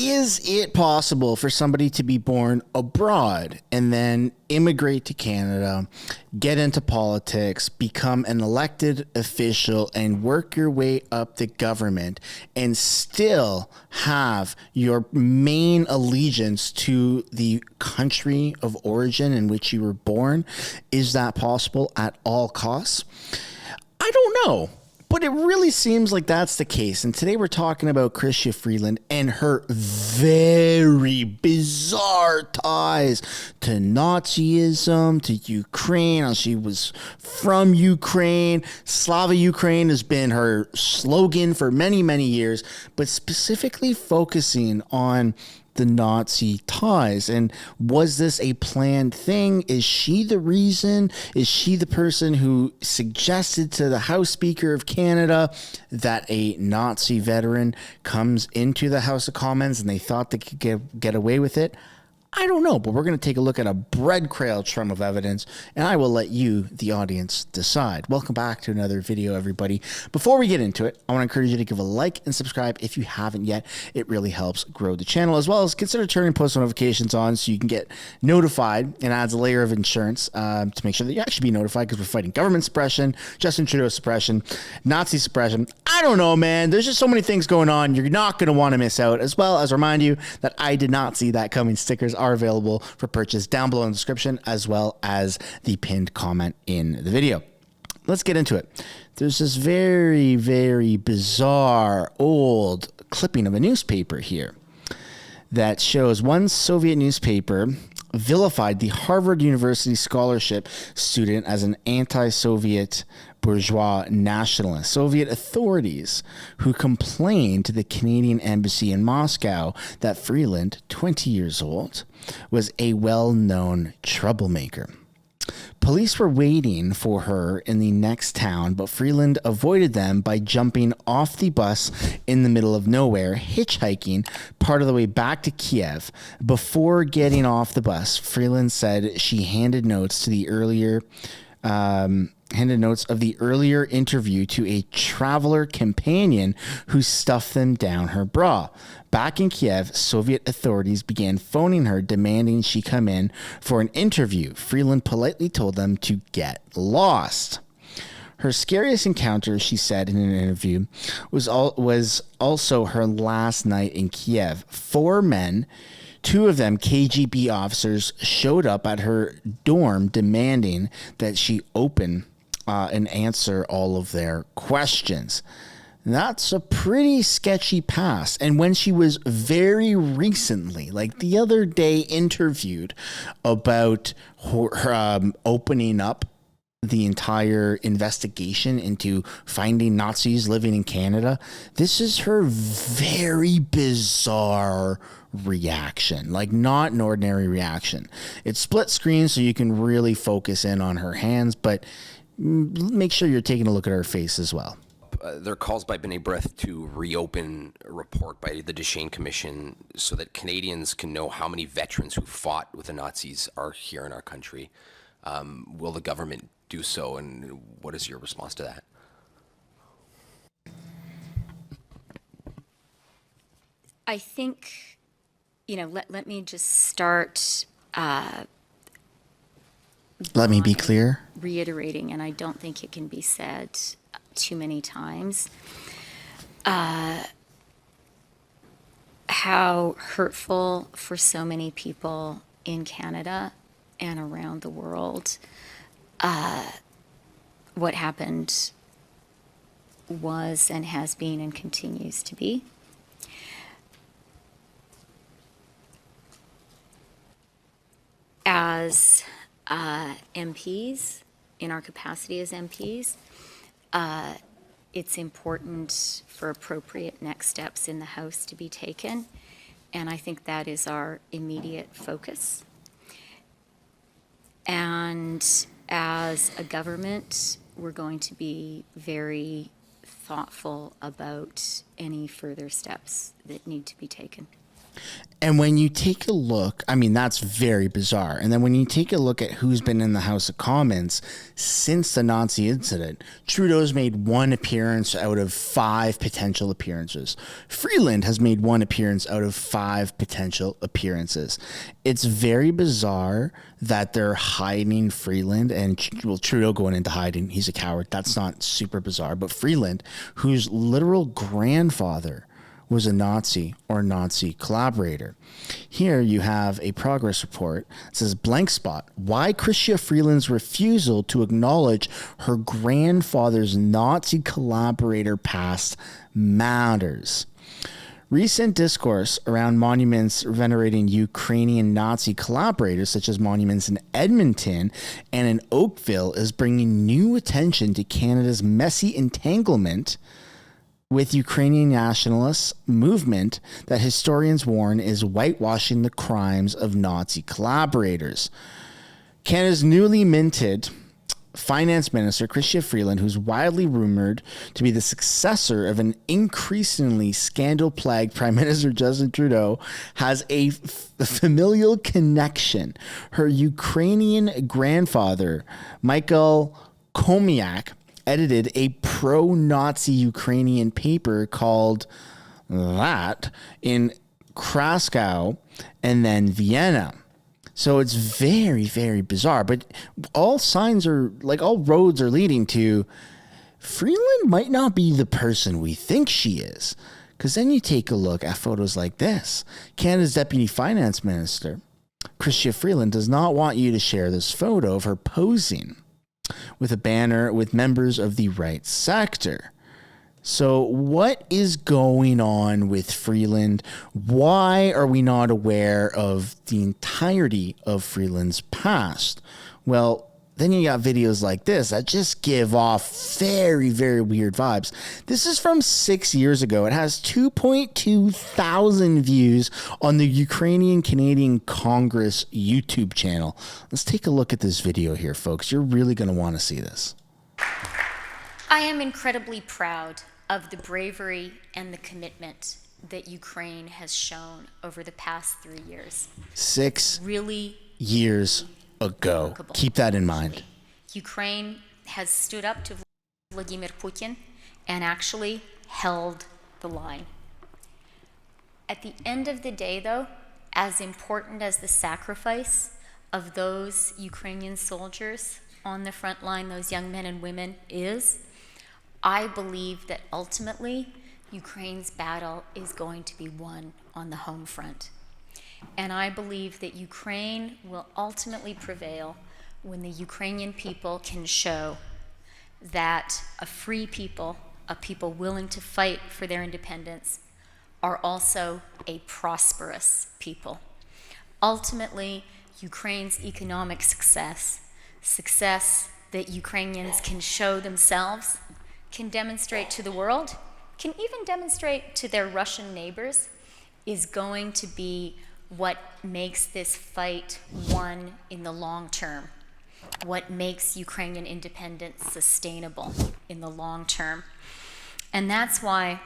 Is it possible for somebody to be born abroad and then immigrate to Canada, get into politics, become an elected official, and work your way up the government and still have your main allegiance to the country of origin in which you were born? Is that possible at all costs? I don't know. But it really seems like that's the case. And today we're talking about Chrystia Freeland and her very bizarre ties to Nazism, to Ukraine. She was from Ukraine. Slava Ukraine has been her slogan for many, many years, but specifically focusing on the Nazi ties. And was this a planned thing? Is she the reason? Is she the person who suggested to the House Speaker of Canada that a Nazi veteran comes into the House of Commons and they thought they could get away with it? I don't know, but we're going to take a look at a breadcrumb of evidence, and I will let you, the audience, decide. Welcome back to another video, everybody. Before we get into it, I want to encourage you to give a like and subscribe if you haven't yet. It really helps grow the channel, as well as consider turning post notifications on so you can get notified, and adds a layer of insurance to make sure that you actually be notified, because we're fighting government suppression, Justin Trudeau suppression, Nazi suppression. I don't know, man. There's just so many things going on. You're not going to want to miss out, as well as remind you that I did not see that coming. Stickers are available for purchase down below in the description, as well as the pinned comment in the video. Let's get into it. There's this very, very bizarre old clipping of a newspaper here that shows one Soviet newspaper vilified the Harvard University scholarship student as an anti-Soviet bourgeois nationalist. Soviet authorities who complained to the Canadian embassy in Moscow that Freeland, 20 years old, was a well-known troublemaker. Police were waiting for her in the next town, but Freeland avoided them by jumping off the bus in the middle of nowhere, hitchhiking part of the way back to Kiev. Before getting off the bus, Freeland said she handed notes of the earlier interview to a traveler companion who stuffed them down her bra. Back in Kiev, Soviet authorities began phoning her, demanding she come in for an interview. Freeland politely told them to get lost. Her scariest encounter, she said in an interview, was also her last night in Kiev. 4 men, 2 of them KGB officers, showed up at her dorm demanding that she open and answer all of their questions. That's a pretty sketchy past. And when she was very recently, like the other day, interviewed about her opening up the entire investigation into finding Nazis living in Canada, this is her very bizarre reaction. Like, not an ordinary reaction. It's split screen so you can really focus in on her hands, but make sure you're taking a look at her face as well. There are calls by B'nai B'rith to reopen a report by the Deschênes Commission so that Canadians can know how many veterans who fought with the Nazis are here in our country. Will the government do so, and what is your response to that? I think, let me just start. Let me be clear. Reiterating, and I don't think it can be said too many times, how hurtful for so many people in Canada and around the world what happened was and has been and continues to be. As MPs, in our capacity as MPs, it's important for appropriate next steps in the House to be taken, and I think that is our immediate focus. And as a government, we're going to be very thoughtful about any further steps that need to be taken. And when you take a look, I mean, that's very bizarre. And then when you take a look at who's been in the House of Commons since the Nazi incident, Trudeau's made one appearance out of 5 potential appearances. Freeland has made one appearance out of 5 potential appearances. It's very bizarre that they're hiding Freeland, and well, Trudeau going into hiding, he's a coward. That's not super bizarre. But Freeland, whose literal grandfather was a Nazi or Nazi collaborator. Here you have a progress report. It says, blank spot, why Chrystia Freeland's refusal to acknowledge her grandfather's Nazi collaborator past matters. Recent discourse around monuments venerating Ukrainian Nazi collaborators, such as monuments in Edmonton and in Oakville, is bringing new attention to Canada's messy entanglement with Ukrainian nationalist movement that historians warn is whitewashing the crimes of Nazi collaborators. Canada's newly minted Finance Minister, Chrystia Freeland, who's widely rumored to be the successor of an increasingly scandal-plagued Prime Minister Justin Trudeau, has a familial connection. Her Ukrainian grandfather, Michael Komiak, edited a pro-Nazi Ukrainian paper called That in Krakow and then Vienna. So it's very, very bizarre. But all signs are, like, all roads are leading to Freeland might not be the person we think she is. Because then you take a look at photos like this. Canada's Deputy Finance Minister, Chrystia Freeland, does not want you to share this photo of her posing with a banner with members of the right sector. So what is going on with Freeland? Why are we not aware of the entirety of Freeland's past? Well, then you got videos like this that just give off very, very weird vibes. This is from 6 years ago. It has 2.2 thousand views on the Ukrainian Canadian Congress YouTube channel. Let's take a look at this video here, folks. You're really going to want to see this. I am incredibly proud of the bravery and the commitment that Ukraine has shown over the past 3 years. 6 really years ago. remarkable. Keep that in mind. Ukraine has stood up to Vladimir Putin and actually held the line. At the end of the day, though, as important as the sacrifice of those Ukrainian soldiers on the front line, those young men and women, is, I believe that ultimately Ukraine's battle is going to be won on the home front. And I believe that Ukraine will ultimately prevail when the Ukrainian people can show that a free people, a people willing to fight for their independence, are also a prosperous people. Ultimately, Ukraine's economic success that Ukrainians can show themselves, can demonstrate to the world, can even demonstrate to their Russian neighbors, is going to be what makes this fight won in the long term, what makes Ukrainian independence sustainable in the long term. And that's why,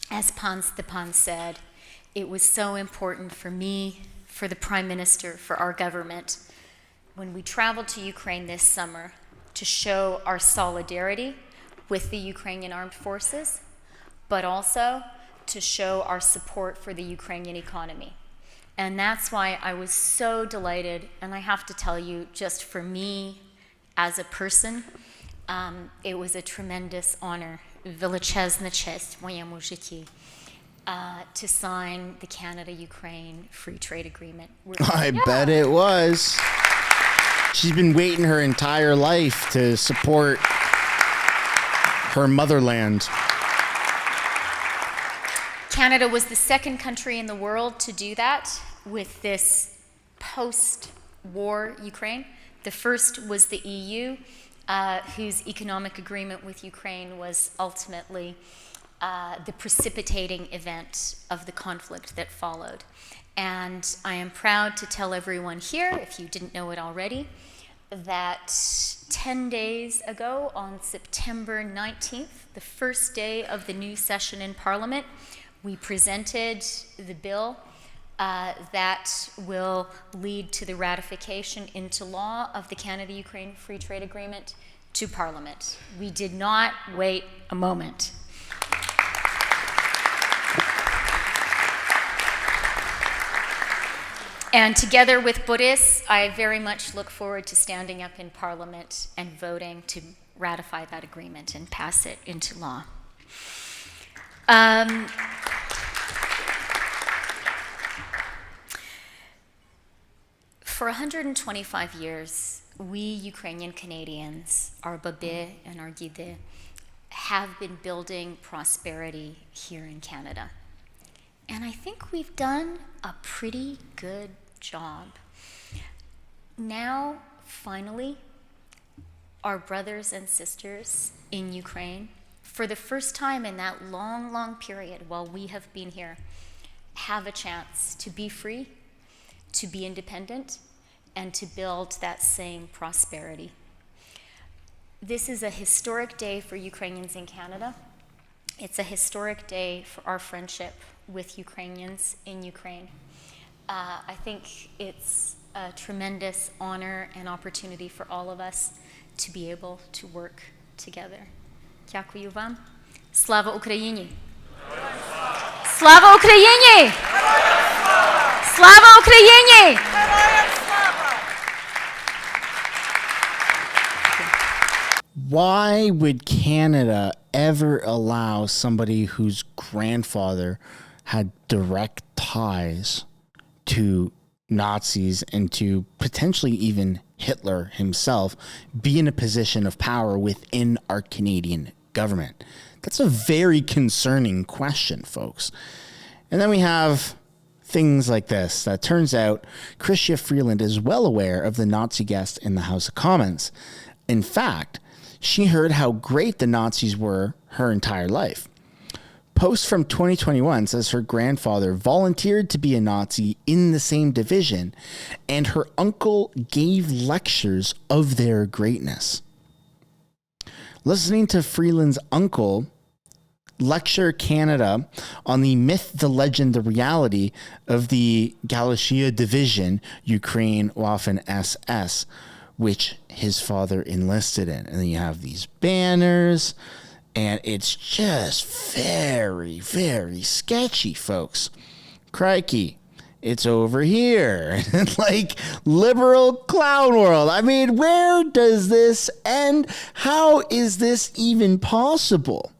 as Pan Stepan said, it was so important for me, for the Prime Minister, for our government, when we traveled to Ukraine this summer, to show our solidarity with the Ukrainian armed forces, but also to show our support for the Ukrainian economy. And that's why I was so delighted, and I have to tell you, just for me as a person, it was a tremendous honor, величезна честь в моєму житті, to sign the Canada-Ukraine Free Trade Agreement. I bet it was. She's been waiting her entire life to support her motherland. Canada was the second country in the world to do that with this post-war Ukraine. The first was the EU, whose economic agreement with Ukraine was ultimately the precipitating event of the conflict that followed. And I am proud to tell everyone here, if you didn't know it already, that 10 days ago, on September 19th, the first day of the new session in Parliament, we presented the bill that will lead to the ratification into law of the Canada-Ukraine Free Trade Agreement to Parliament. We did not wait a moment. And together with Boris, I very much look forward to standing up in Parliament and voting to ratify that agreement and pass it into law. For 125 years, we Ukrainian Canadians, our Babé and our Guide, have been building prosperity here in Canada. And I think we've done a pretty good job. Now, finally, our brothers and sisters in Ukraine, for the first time in that long, long period while we have been here, have a chance to be free, to be independent, and to build that same prosperity. This is a historic day for Ukrainians in Canada. It's a historic day for our friendship with Ukrainians in Ukraine. I think it's a tremendous honor and opportunity for all of us to be able to work together. Дякую вам. Слава Україні! Слава Україні! Слава Україні! Why would Canada ever allow somebody whose grandfather had direct ties to Nazis and to potentially even Hitler himself be in a position of power within our Canadian government? That's a very concerning question, folks. And then we have things like this. That turns out Chrystia Freeland is well aware of the Nazi guest in the House of Commons. In fact, she heard how great the Nazis were her entire life. Post from 2021 says her grandfather volunteered to be a Nazi in the same division, and her uncle gave lectures of their greatness. Listening to Freeland's uncle lecture Canada on the myth, the legend, the reality of the Galicia Division, Ukraine Waffen SS, which his father enlisted in. And then you have these banners, and it's just very, very sketchy, folks. Crikey, it's over here. Like liberal clown world. I mean, where does this end? How is this even possible?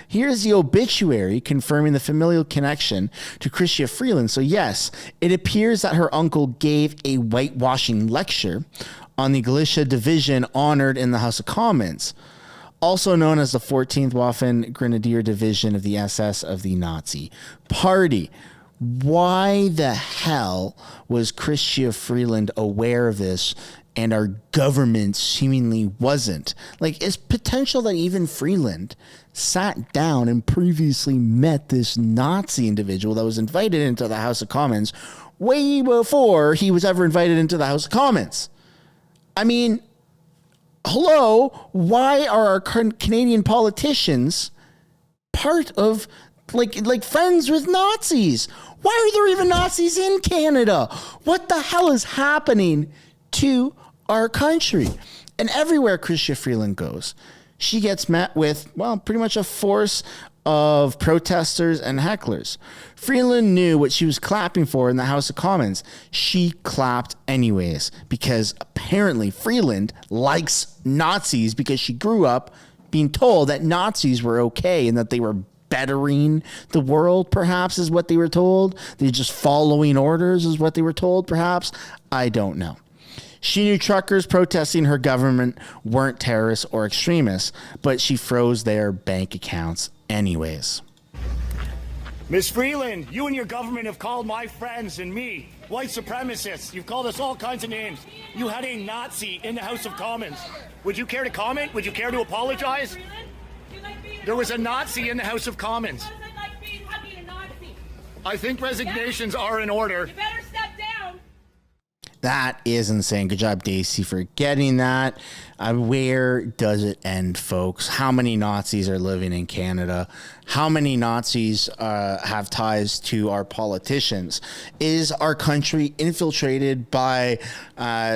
Here's the obituary confirming the familial connection to Chrystia Freeland. So yes, it appears that her uncle gave a whitewashing lecture on the Galicia Division honored in the House of Commons, also known as the 14th Waffen Grenadier Division of the SS of the Nazi Party. Why the hell was Chrystia Freeland aware of this and our government seemingly wasn't? Like, it's potential that even Freeland sat down and previously met this Nazi individual that was invited into the House of Commons way before he was ever invited into the House of Commons. I mean, hello, why are our Canadian politicians part of, like friends with Nazis? Why are there even Nazis in Canada? What the hell is happening to our country? And everywhere Chrystia Freeland goes, she gets met with, well, pretty much a force of protesters and hecklers. Freeland knew what she was clapping for in the House of Commons. She clapped anyways because apparently Freeland likes Nazis because she grew up being told that Nazis were okay and that they were bettering the world, perhaps, is what they were told. They're just following orders is what they were told, perhaps. I don't know. She knew truckers protesting her government weren't terrorists or extremists, but she froze their bank accounts anyways. Miss Freeland, you and your government have called my friends and me white supremacists. You've called us all kinds of names. You had a Nazi in the House of Commons. Would you care to comment? Would you care to apologize? There was a Nazi in the House of Commons. I think resignations are in order. You better step down. That is insane. Good job, Daisy, for getting that. Where does it end, folks? How many Nazis are living in Canada? how many Nazis have ties to our politicians? Is our country infiltrated by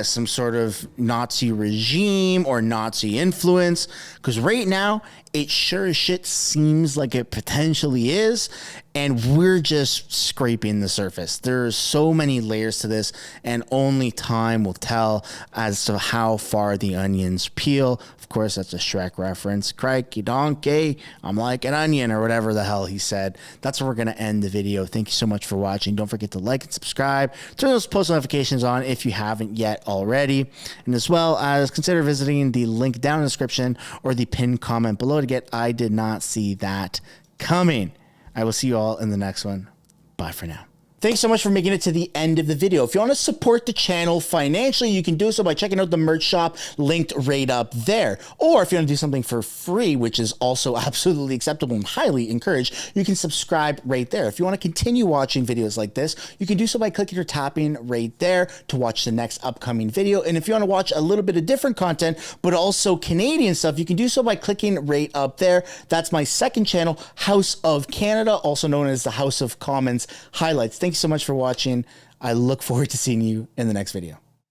some sort of Nazi regime or Nazi influence? Because right now, it sure as shit seems like it potentially is, and we're just scraping the surface. There's so many layers to this, and only time will tell as to how far the onions peel. Of course, that's a Shrek reference. Crikey donkey, I'm like an onion, or whatever the hell he said. That's where we're going to end the video. Thank you so much for watching. Don't forget to like and subscribe. Turn those post notifications on if you haven't yet already. And as well as consider visiting the link down in the description or the pinned comment below to get I Did Not See That Coming. I will see you all in the next one. Bye for now. Thanks so much for making it to the end of the video. If you want to support the channel financially, you can do so by checking out the merch shop linked right up there. Or if you want to do something for free, which is also absolutely acceptable and highly encouraged, you can subscribe right there. If you want to continue watching videos like this, you can do so by clicking or tapping right there to watch the next upcoming video. And if you want to watch a little bit of different content, but also Canadian stuff, you can do so by clicking right up there. That's my second channel, House of Canada, also known as the House of Commons Highlights. Thank you so much for watching. I look forward to seeing you in the next video.